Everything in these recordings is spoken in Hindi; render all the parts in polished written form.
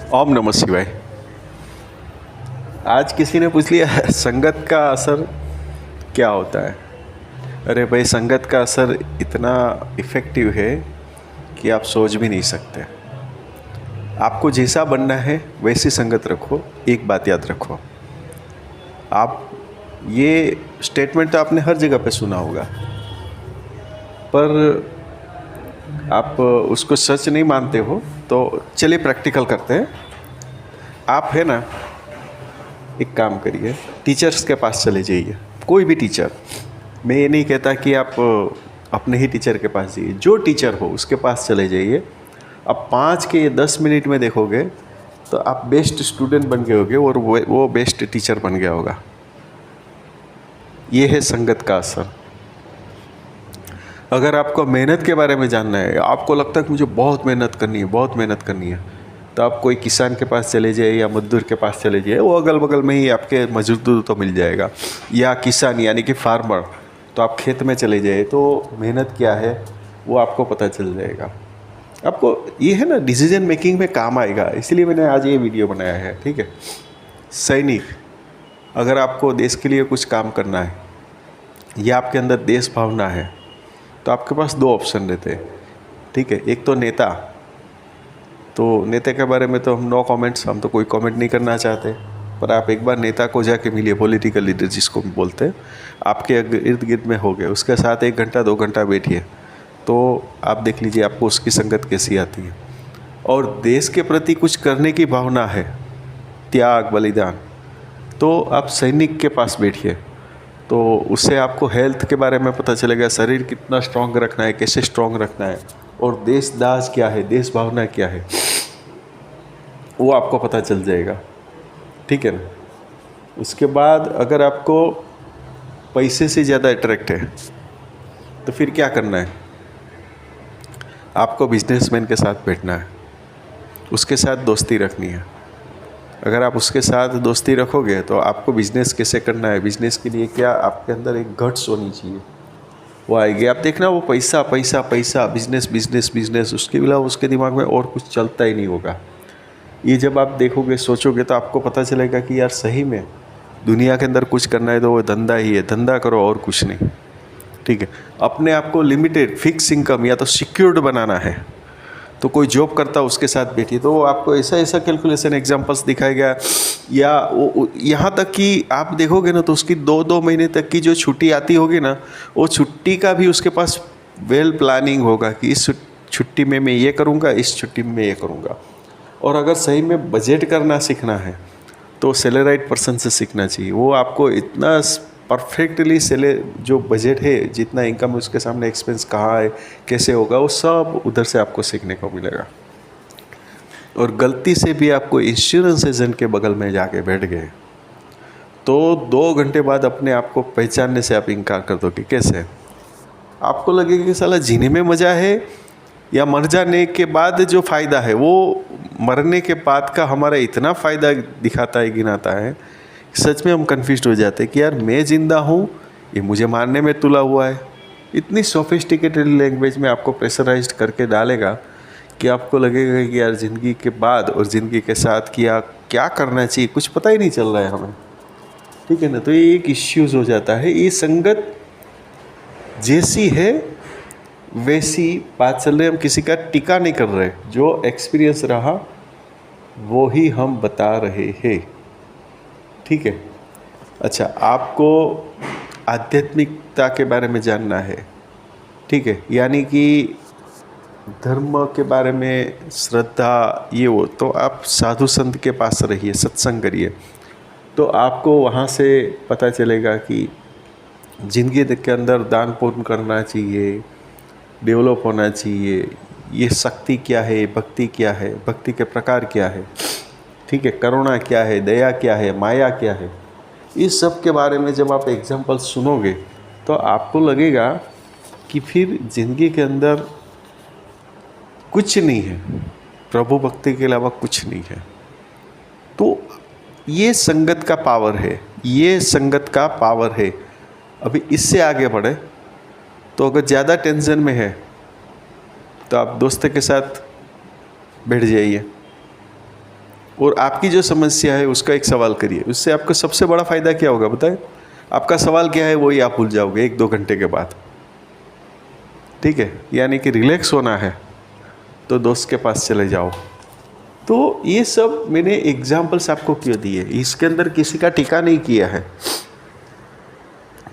ओम नमः शिवाय। आज किसी ने पूछ लिया संगत का असर क्या होता है। अरे भाई, संगत का असर इतना इफ़ेक्टिव है कि आप सोच भी नहीं सकते। आपको जैसा बनना है वैसी संगत रखो। एक बात याद रखो, आप ये स्टेटमेंट तो आपने हर जगह पे सुना होगा, पर आप उसको सच नहीं मानते हो। तो चलिए प्रैक्टिकल करते हैं। आप है ना, एक काम करिए, टीचर्स के पास चले जाइए। कोई भी टीचर, मैं ये नहीं कहता कि आप अपने ही टीचर के पास जाइए, जो टीचर हो उसके पास चले जाइए। अब 5 के 10 मिनट में देखोगे तो आप बेस्ट स्टूडेंट बन गए होगे और वो बेस्ट टीचर बन गया होगा। ये है संगत का असर। अगर आपको मेहनत के बारे में जानना है, आपको लगता है कि मुझे बहुत मेहनत करनी है, बहुत मेहनत करनी है, तो आप कोई किसान के पास चले जाइए या मजदूर के पास चले जाइए। वो अगल बगल में ही आपके मजदूर तो मिल जाएगा, या किसान यानी कि फार्मर, तो आप खेत में चले जाइए तो मेहनत क्या है वो आपको पता चल जाएगा। आपको ये है ना, डिसीजन मेकिंग में काम आएगा, इसलिए मैंने आज ये वीडियो बनाया है। ठीक है सैनिक, अगर आपको देश के लिए कुछ काम करना है या आपके अंदर देश भावना है तो आपके पास 2 ऑप्शन रहते हैं। ठीक है, एक तो नेता। तो नेता के बारे में तो हम नो कमेंट्स, हम तो कोई कमेंट नहीं करना चाहते, पर आप एक बार नेता को जाके मिलिए, पॉलिटिकल लीडर जिसको बोलते हैं, आपके इर्द गिर्द में हो गए, उसके साथ 1 घंटा 2 घंटा बैठिए तो आप देख लीजिए आपको उसकी संगत कैसी आती है। और देश के प्रति कुछ करने की भावना है, त्याग बलिदान, तो आप सैनिक के पास बैठिए। तो उससे आपको हेल्थ के बारे में पता चलेगा, शरीर कितना स्ट्रांग रखना है, कैसे स्ट्रांग रखना है, और देशदास क्या है, देश भावना क्या है, वो आपको पता चल जाएगा। ठीक है ना। उसके बाद अगर आपको पैसे से ज़्यादा अट्रैक्ट है तो फिर क्या करना है, आपको बिजनेसमैन के साथ बैठना है, उसके साथ दोस्ती रखनी है। अगर आप उसके साथ दोस्ती रखोगे तो आपको बिज़नेस कैसे करना है, बिज़नेस के लिए क्या आपके अंदर एक गट्स होनी चाहिए, वो आएगी। आप देखना, वो पैसा पैसा पैसा, बिजनेस बिजनेस बिजनेस, उसके अलावा उसके दिमाग में और कुछ चलता ही नहीं होगा। ये जब आप देखोगे, सोचोगे, तो आपको पता चलेगा कि यार सही में दुनिया के अंदर कुछ करना है तो वो धंधा ही है, धंधा करो और कुछ नहीं। ठीक है, अपने आप को लिमिटेड फिक्स इनकम या तो सिक्योर्ड बनाना है तो कोई जॉब करता है उसके साथ बैठिए, तो वो आपको ऐसा ऐसा कैलकुलेशन एग्जांपल्स दिखाएगा। या यहाँ तक कि आप देखोगे ना तो उसकी 2-2 महीने तक की जो छुट्टी आती होगी ना, वो छुट्टी का भी उसके पास वेल प्लानिंग होगा कि इस छुट्टी में मैं ये करूँगा, इस छुट्टी में मैं ये करूँगा। और अगर सही में बजट करना सीखना है तो सैलराइड पर्सन से सीखना चाहिए। वो आपको इतना परफेक्टली जो बजट है, जितना इनकम है उसके सामने एक्सपेंस कहाँ है, कैसे होगा, वो सब उधर से आपको सीखने को मिलेगा। और गलती से भी आपको इंश्योरेंस एजेंट के बगल में जाके बैठ गए तो 2 घंटे बाद अपने आप को पहचानने से आप इनकार कर दोगे। कैसे? आपको लगेगा कि साला जीने में मज़ा है या मर जाने के बाद जो फ़ायदा है, वो मरने के बाद का हमारा इतना फ़ायदा दिखाता है, गिनाता है, सच में हम कन्फ्यूज हो जाते हैं कि यार मैं ज़िंदा हूँ, ये मुझे मारने में तुला हुआ है। इतनी सोफिस्टिकेटेड लैंग्वेज में आपको प्रेशराइज्ड करके डालेगा कि आपको लगेगा कि यार ज़िंदगी के बाद और ज़िंदगी के साथ क्या करना चाहिए, कुछ पता ही नहीं चल रहा है हमें। ठीक है ना। तो ये एक इश्यूज़ हो जाता है। ये संगत जैसी है वैसी बात चल रही है, हम किसी का टीका नहीं कर रहे, जो एक्सपीरियंस रहा वो ही हम बता रहे हैं। ठीक है। अच्छा, आपको आध्यात्मिकता के बारे में जानना है, ठीक है, यानी कि धर्म के बारे में श्रद्धा, ये वो, तो आप साधु संत के पास रहिए, सत्संग करिए, तो आपको वहाँ से पता चलेगा कि ज़िंदगी के अंदर दान पुण्य करना चाहिए, डेवलप होना चाहिए, ये शक्ति क्या है, भक्ति क्या है, भक्ति के प्रकार क्या है, ठीक है, करुणा क्या है, दया क्या है, माया क्या है। इस सब के बारे में जब आप एग्जाम्पल सुनोगे तो आपको लगेगा कि फिर ज़िंदगी के अंदर कुछ नहीं है, प्रभु भक्ति के अलावा कुछ नहीं है। तो ये संगत का पावर है, ये संगत का पावर है। अभी इससे आगे बढ़े तो अगर ज़्यादा टेंशन में है तो आप दोस्त के साथ बैठ जाइए, और आपकी जो समस्या है उसका एक सवाल करिए, उससे आपको सबसे बड़ा फ़ायदा क्या होगा बताएं? आपका सवाल क्या है वही आप भूल जाओगे 1-2 घंटे के बाद। ठीक है, यानी कि रिलैक्स होना है तो दोस्त के पास चले जाओ। तो ये सब मैंने एग्जाम्पल्स आपको क्यों दिए, इसके अंदर किसी का टीका नहीं किया है।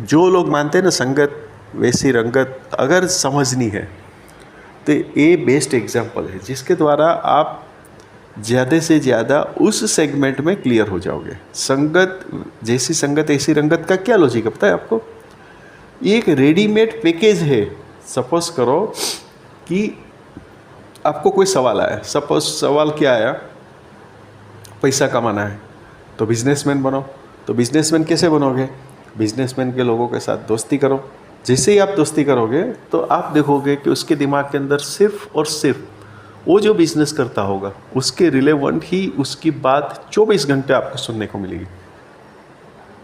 जो लोग मानते हैं ना संगत वैसी रंगत, अगर समझनी है तो ये बेस्ट एग्जाम्पल है जिसके द्वारा आप ज़्यादा से ज़्यादा उस सेगमेंट में क्लियर हो जाओगे। संगत जैसी संगत ऐसी रंगत का क्या लॉजिक है पता है आपको? ये एक रेडीमेड पैकेज है। सपोज करो कि आपको कोई सवाल आया, सपोज सवाल क्या आया, पैसा कमाना है तो बिजनेसमैन बनो। तो बिजनेसमैन कैसे बनोगे? बिजनेसमैन के लोगों के साथ दोस्ती करो। जैसे ही आप दोस्ती करोगे तो आप देखोगे कि उसके दिमाग के अंदर सिर्फ और सिर्फ वो जो बिजनेस करता होगा उसके रिलेवेंट ही उसकी बात 24 घंटे आपको सुनने को मिलेगी।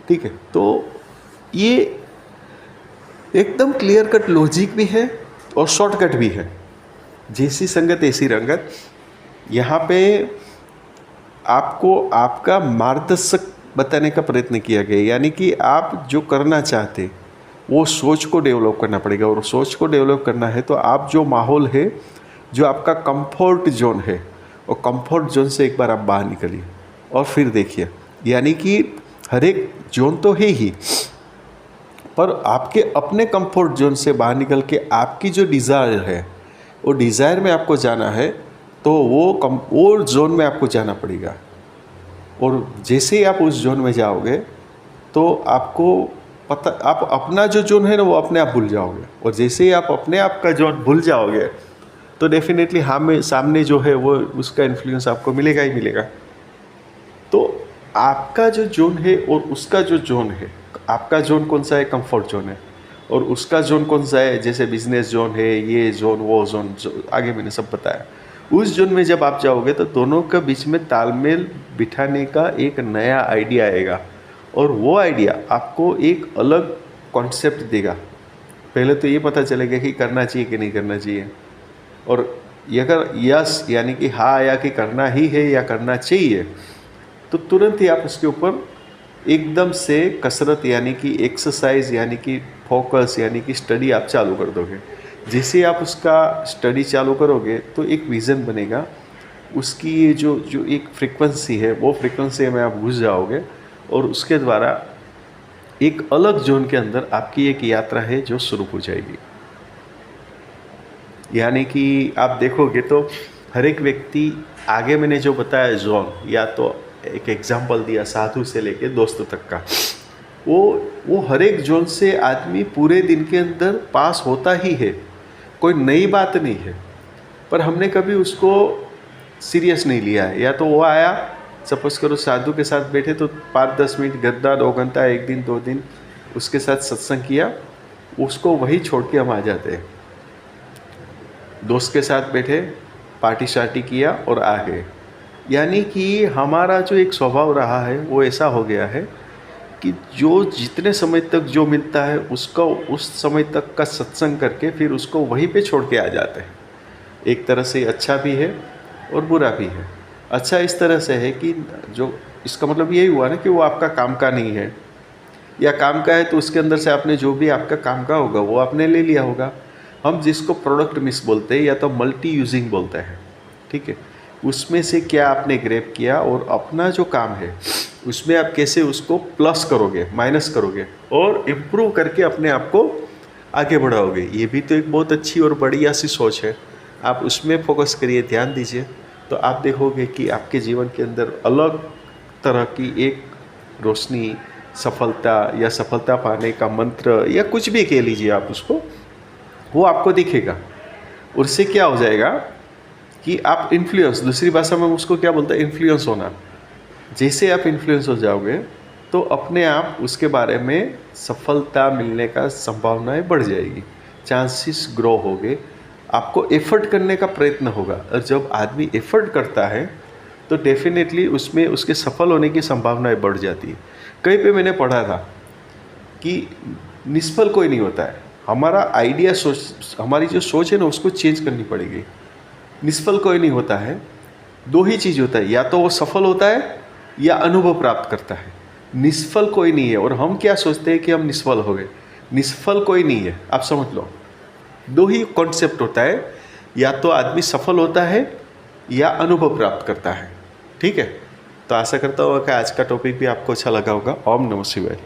ठीक है, तो ये एकदम क्लियर कट लॉजिक भी है और शॉर्टकट भी है। जैसी संगत ऐसी रंगत, यहाँ पे आपको आपका मार्गदर्शक बताने का प्रयत्न किया गया, यानी कि आप जो करना चाहते वो सोच को डेवलप करना पड़ेगा। और सोच को डेवलप करना है तो आप जो माहौल है, जो आपका कंफर्ट जोन है, वो कंफर्ट जोन से एक बार आप बाहर निकलिए और फिर देखिए। यानी कि हर एक जोन तो है ही, पर आपके अपने कंफर्ट जोन से बाहर निकल के आपकी जो डिज़ायर है, वो डिज़ायर में आपको जाना है तो वो जोन में आपको जाना पड़ेगा। और जैसे ही आप उस जोन में जाओगे तो आपको पता, आप अपना जो जोन है ना वो अपने आप भूल जाओगे। और जैसे ही आप अपने आप का जोन भूल जाओगे तो डेफिनेटली हमें सामने जो है वो उसका इन्फ्लुएंस आपको मिलेगा ही मिलेगा। तो आपका जो जोन है और उसका जो जोन है, आपका जोन कौन सा है? कंफर्ट जोन है। और उसका जोन कौन सा है? जैसे बिजनेस जोन है, ये जोन वो जोन, आगे मैंने सब बताया। उस जोन में जब आप जाओगे तो दोनों के बीच में तालमेल बिठाने का एक नया आइडिया आएगा और वो आइडिया आपको एक अलग कॉन्सेप्ट देगा। पहले तो ये पता चलेगा कि करना चाहिए कि नहीं करना चाहिए, और अगर यस यानी कि हाँ या कि करना ही है या करना चाहिए, तो तुरंत ही आप उसके ऊपर एकदम से कसरत यानी कि एक्सरसाइज यानी कि फोकस यानी कि स्टडी आप चालू कर दोगे। जैसे आप उसका स्टडी चालू करोगे तो एक विज़न बनेगा, उसकी ये जो एक फ्रीक्वेंसी है वो फ्रीक्वेंसी में आप घुस जाओगे और उसके द्वारा एक अलग जोन के अंदर आपकी एक यात्रा है जो शुरू हो जाएगी। यानी कि आप देखोगे तो हर एक व्यक्ति, आगे मैंने जो बताया जोन, या तो एक एग्जाम्पल दिया साधु से लेके दोस्त तक का, वो हर एक जोन से आदमी पूरे दिन के अंदर पास होता ही है। कोई नई बात नहीं है, पर हमने कभी उसको सीरियस नहीं लिया है। या तो वो आया, सपोज करो साधु के साथ बैठे तो 5-10 मिनट, घंटा 2 घंटा, 1 दिन 2 दिन उसके साथ सत्संग किया, उसको वही छोड़ के हम आ जाते हैं। दोस्त के साथ बैठे, पार्टी शार्टी किया और आ गए। यानी कि हमारा जो एक स्वभाव रहा है वो ऐसा हो गया है कि जो जितने समय तक जो मिलता है उसका उस समय तक का सत्संग करके फिर उसको वहीं पे छोड़ के आ जाते हैं। एक तरह से अच्छा भी है और बुरा भी है। अच्छा इस तरह से है कि जो इसका मतलब यही हुआ ना कि वो आपका काम का नहीं है, या काम का है तो उसके अंदर से आपने जो भी आपका काम का होगा वो आपने ले लिया होगा। हम जिसको प्रोडक्ट मिक्स बोलते हैं या तो मल्टी यूजिंग बोलते हैं, ठीक है, उसमें से क्या आपने ग्रैब किया और अपना जो काम है उसमें आप कैसे उसको प्लस करोगे, माइनस करोगे और इम्प्रूव करके अपने आप को आगे बढ़ाओगे। ये भी तो एक बहुत अच्छी और बढ़िया सी सोच है। आप उसमें फोकस करिए, ध्यान दीजिए, तो आप देखोगे कि आपके जीवन के अंदर अलग तरह की एक रोशनी, सफलता या सफलता पाने का मंत्र या कुछ भी कह लीजिए आप उसको, वो आपको दिखेगा। उससे क्या हो जाएगा कि आप इन्फ्लुएंस, दूसरी भाषा में उसको क्या बोलते हैं, इन्फ्लुएंस होना। जैसे आप इन्फ्लुएंस हो जाओगे तो अपने आप उसके बारे में सफलता मिलने का संभावनाएं बढ़ जाएगी, चांसेस ग्रो होंगे, आपको एफर्ट करने का प्रयत्न होगा। और जब आदमी एफर्ट करता है तो डेफिनेटली उसमें उसके सफल होने की संभावनाएं बढ़ जाती है। कहीं पे मैंने पढ़ा था कि निष्फल कोई नहीं होता है, हमारा आइडिया सोच, हमारी जो सोच है ना उसको चेंज करनी पड़ेगी। निष्फल कोई नहीं होता है, दो ही चीज़ होता है, या तो वो सफल होता है या अनुभव प्राप्त करता है। निष्फल कोई नहीं है। और हम क्या सोचते हैं कि हम निष्फल हो गए। निष्फल कोई नहीं है, आप समझ लो। दो ही कॉन्सेप्ट होता है, या तो आदमी सफल होता है या अनुभव प्राप्त करता है। ठीक है, तो आशा करता हूँ कि आज का टॉपिक भी आपको अच्छा लगा होगा। ओम नमः शिवाय।